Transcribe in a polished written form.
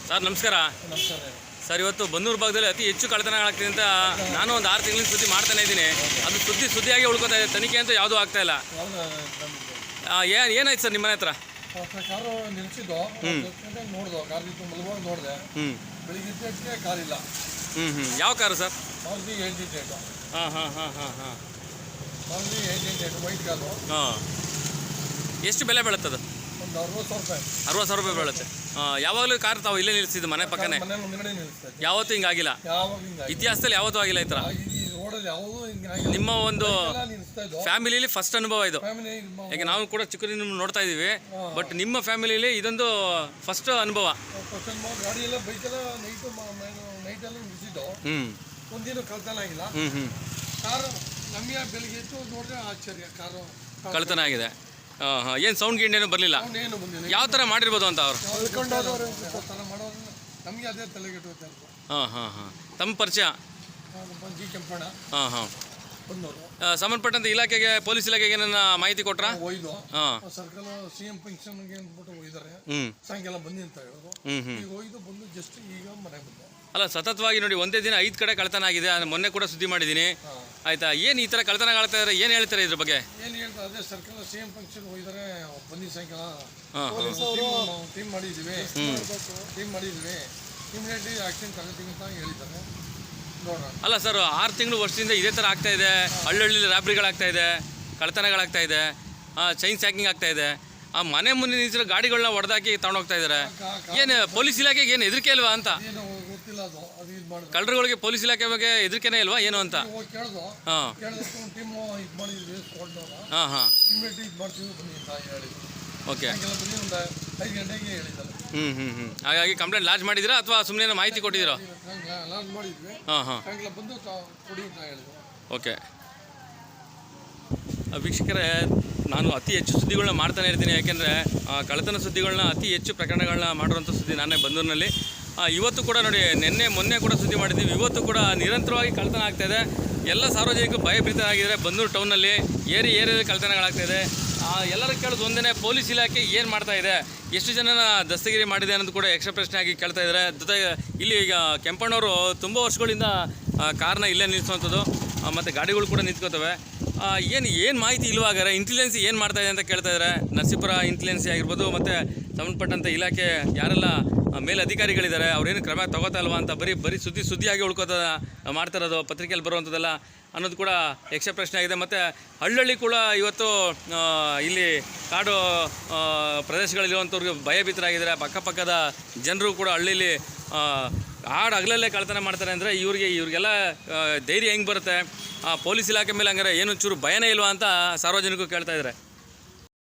Sir ನಮಸ್ಕಾರ. Sir ಇವತ್ತು ಬನ್ನೂರು ಭಾಗದಲ್ಲಿ ಅತಿ ಹೆಚ್ಚು ಕಳ್ಳತನಗಳಾಗ್ತಿದೆ ಅಂತ ನಾನು ಒಂದು 6 ತಿಂಗಳಿಂದ ಸುದ್ದಿ ಮಾಡ್ತಾನೆ ಇದ್ದೀನಿ. ಅದು ಸುದ್ದಿಯಾಗಿ ಉಳ್ಕೊತಾ ಇದೆ. ತನಿಖೆ ಅಂತೂ ಯಾವುದೂ ಆಗ್ತಾ ಇಲ್ಲ. ಏನಾಯ್ತು ಸರ್ ನಿಮ್ಮ ಮನೆ ಹತ್ರ? ಕಾರು ನಿಲ್ಸಿದ್ದು ನೋಡ್ದು ಕಾರ್ ಮಲಗುವಾಗ ನೋಡಿದೆ. ಬೆಳಿಗ್ಗೆ ಕಾರ್ ಇಲ್ಲ. ಯಾವ car sir? Maruti 888. Maruti 888 white car. ಎಷ್ಟು ಬೆಲೆ ಬೀಳುತ್ತದು? ಒಂದು 60,000 ರೂಪಾಯಿ ಬೀಳುತ್ತೆ. ಯಾವಾಗಲೂ ಕಾರ್ ತಾವು ಇಲ್ಲೇ ನಿಲ್ಲಿಸಿದ್ದು ಮನೆ ಪಕ್ಕನೇ? ಯಾವತ್ತೂ ಹಿಂಗಾಗಿಲ್ಲ ಇತಿಹಾಸದಲ್ಲಿ, ಯಾವತ್ತೂ ಆಗಿಲ್ಲ ಈ ಥರ. ನಿಮ್ಮ ಒಂದು ಫ್ಯಾಮಿಲಿಯಲ್ಲಿ ಫಸ್ಟ್ ಅನುಭವ ಇದು. ಈಗ ನಾವು ಕೂಡ ಚಿಕ್ಕದಿಂದ ನೋಡ್ತಾ ಇದ್ದೀವಿ, ಬಟ್ ನಿಮ್ಮ ಫ್ಯಾಮಿಲಿಯಲ್ಲಿ ಇದೊಂದು ಫಸ್ಟ್ ಅನುಭವ. ಒಂದಿನ ಕಳ್ತನ ಆಗಿಲ್ಲ. ಕಾರು ನಮಗೆ ಬೆಳಿಗ್ಗೆ ಇತ್ತು ನೋಡಿದ್ರೆ ಆಶ್ಚರ್ಯ, ಕಾರು ಕಳ್ತನ ಆಗಿದೆ. ಏನು ಸೌಂಡ್ ಗಿಂಡ್ ಏನು ಬರಲಿಲ್ಲ? ಯಾವ ಥರ ಮಾಡಿರ್ಬೋದು ಅಂತ ಅವರು ನಮಗೆ ಅದೇ ತಲೆಗೆಟ್ಟು. ತಮ್ಮ ಪರಿಚಯ? ಕೆಂಪಣ್ಣ. ಸಂಬಂಧಪಟ್ಟಂತ ಇಲಾಖೆಗೆ, ಪೊಲೀಸ್ ಇಲಾಖೆಗೆ ನನ್ನ ಮಾಹಿತಿ ಕೊಟ್ರಾ? ಸರ್ಕಲ್ CM ಫಂಕ್ಷನ್ಗೆ ಅಂದ್ಬಿಟ್ಟು ಹೋಗಿದ್ದಾರೆ. ಸಾಯಂಕಾಲ ಬನ್ನಿ ಅಂತ ಹೇಳಿದ್ರು. ಈಗ ಹೋಯ್ದು ಬಂದು ಜಸ್ಟ್ ಈಗ ಮನೆ ಬಂದೆ. ಅಲ್ಲ, ಸತತವಾಗಿ ನೋಡಿ ಒಂದೇ ದಿನ 5 ಕಡೆ ಕಳ್ತನ ಆಗಿದೆ. ಮೊನ್ನೆ ಕೂಡ ಸುದ್ದಿ ಮಾಡಿದ್ದೀನಿ. ಆಯ್ತಾ, ಏನು ಈ ಥರ ಕಳ್ತನಗಳಾಗ್ತಾ ಇದ್ದಾರೆ, ಏನು ಹೇಳ್ತಾರೆ ಇದ್ರ ಬಗ್ಗೆ? ಏನು ಹೇಳ್ತಾರೆ, ಅದೇ ಸರ್ಕಲ್ CM ಫಂಕ್ಷನ್ ಹೋಗಿದ್ದಾರೆ. ಬನ್ನಿ ಸಾಯಂಕಾಲ ಟೀಮ್ ಮಾಡಿದ್ದೀವಿ ಇಮಿಡಿಯೇಟ್ಲಿ ಆ್ಯಕ್ಷನ್ ತಗೋತೀವಿ ಅಂತ ಹೇಳಿದ್ದಾರೆ. ನೋಡೋಣ. ಅಲ್ಲ ಸರ್, 6 ತಿಂಗಳು ವರ್ಷದಿಂದ ಇದೇ ಥರ ಆಗ್ತಾ ಇದೆ. ಹಳ್ಳಿ ರಾಬ್ರಿಗಳಾಗ್ತಾ ಇದೆ, ಕಳ್ತನಗಳಾಗ್ತಾ ಇದೆ, ಚೈನ್ ಸ್ಯಾಕಿಂಗ್ ಆಗ್ತಾ ಇದೆ. ಆ ಮನೆ ಮುಂದೆ ನಿಂತಿರೋ ಗಾಡಿಗಳನ್ನ ಹೊಡೆದಾಕಿ ತಗೊಂಡೋಗ್ತಾ ಇದ್ದಾರೆ. ಏನು ಪೊಲೀಸ್ ಇಲಾಖೆಗೆ ಏನು ಹೆದರಿಕೆ ಇಲ್ವಾ ಅಂತ? ಕಳ್ಳರುಗಳಿಗೆ ಪೊಲೀಸ್ ಇಲಾಖೆ ಬಗ್ಗೆ ಹೆದರಿಕೆನೇ ಇಲ್ವಾ ಏನು ಅಂತ? ಓಕೆ. ಹಾಗಾಗಿ ಕಂಪ್ಲೇಂಟ್ ಲಾಂಚ್ ಮಾಡಿದ್ದೀರಾ ಅಥವಾ ಸುಮ್ಮನೆ ಮಾಹಿತಿ ಕೊಟ್ಟಿದ್ದೀರಾ? ಓಕೆ. ವೀಕ್ಷಕರೇ, ನಾನು ಅತಿ ಹೆಚ್ಚು ಸುದ್ದಿಗಳನ್ನ ಮಾಡ್ತಾನೆ ಇರ್ತೀನಿ. ಯಾಕೆಂದರೆ ಕಳ್ಳತನ ಸುದ್ದಿಗಳನ್ನ, ಅತಿ ಹೆಚ್ಚು ಪ್ರಕರಣಗಳನ್ನ ಮಾಡಿರುವಂಥ ಸುದ್ದಿ ನಾನೇ ಬನ್ನೂರಿನಲ್ಲಿ. ಇವತ್ತು ಕೂಡ ನೋಡಿ, ಮೊನ್ನೆ ಕೂಡ ಸುದ್ದಿ ಮಾಡಿದ್ದೀವಿ. ಇವತ್ತು ಕೂಡ ನಿರಂತರವಾಗಿ ಕಳ್ಳತನ ಆಗ್ತಾಯಿದೆ. ಎಲ್ಲ ಸಾರ್ವಜನಿಕರು ಭಯಭೀತರಾಗಿದ್ದಾರೆ. ಬನ್ನೂರು ಟೌನಲ್ಲಿ ಏರಿಯಾದಲ್ಲಿ ಕಳ್ಳತನಗಳಾಗ್ತಾಯಿದೆ. ಎಲ್ಲರೂ ಕೇಳೋದು ಒಂದೇ, ಪೊಲೀಸ್ ಇಲಾಖೆ ಏನು ಮಾಡ್ತಾ ಇದೆ, ಎಷ್ಟು ಜನನ ದಸ್ತಗಿರಿ ಮಾಡಿದೆ ಅನ್ನೋದು ಕೂಡ ಯಕ್ಷ ಪ್ರಶ್ನೆ ಆಗಿ ಕೇಳ್ತಾ ಇದ್ದಾರೆ. ಜೊತೆಗೆ ಇಲ್ಲಿ ಈಗ ಕೆಂಪಣ್ಣವರು ತುಂಬ ವರ್ಷಗಳಿಂದ ಕಾರ್ನ ಇಲ್ಲೇ ನಿಲ್ಲಿಸುವಂಥದ್ದು, ಮತ್ತು ಗಾಡಿಗಳು ಕೂಡ ನಿಂತ್ಕೋತವೆ. ಏನು ಮಾಹಿತಿ ಇಲ್ವಾಗಾರೆ, ಇಂಟೆಲಿಜೆನ್ಸಿ ಏನು ಮಾಡ್ತಾ ಇದೆ ಅಂತ ಕೇಳ್ತಾ ಇದ್ದಾರೆ. ನರಸೀಪುರ ಇಂಟೆಲಿಜೆನ್ಸಿ ಆಗಿರ್ಬೋದು, ಮತ್ತು ಸಂಬಂಧಪಟ್ಟಂಥ ಇಲಾಖೆ ಯಾರೆಲ್ಲ ಮೇಲಧಿಕಾರಿಗಳಿದ್ದಾರೆ ಅವ್ರೇನು ಕ್ರಮ ತಗೋತಾ ಇಲ್ವಾ ಅಂತ ಬರೀ ಸುದ್ದಿಯಾಗಿ ಮಾಡ್ತಾ ಇರೋದು, ಪತ್ರಿಕೆಯಲ್ಲಿ ಬರುವಂಥದ್ದೆಲ್ಲ ಅನ್ನೋದು ಕೂಡ ಯಕ್ಷ ಪ್ರಶ್ನೆ ಆಗಿದೆ. ಮತ್ತು ಹಳ್ಳಿ ಕೂಡ ಇವತ್ತು ಇಲ್ಲಿ ಕಾಡು ಪ್ರದೇಶಗಳಲ್ಲಿರುವಂಥವ್ರಿಗೆ ಭಯಭೀತರಾಗಿದ್ದಾರೆ. ಅಕ್ಕಪಕ್ಕದ ಜನರು ಕೂಡ ಹಳ್ಳಿಲಿ ಹಗಲಲ್ಲೇ ಕಳ್ಳತನ ಮಾಡ್ತಾರೆ ಅಂದರೆ ಇವ್ರಿಗೆಲ್ಲ ಧೈರ್ಯ ಹೆಂಗೆ ಬರುತ್ತೆ? ಪೊಲೀಸ್ ಇಲಾಖೆ ಮೇಲೆ ಹಂಗಾರೆ ಏನು ಚೂರು ಭಯನೇ ಇಲ್ವಾ ಅಂತ ಸಾರ್ವಜನಿಕರು ಕೇಳ್ತಾ ಇದ್ದಾರೆ.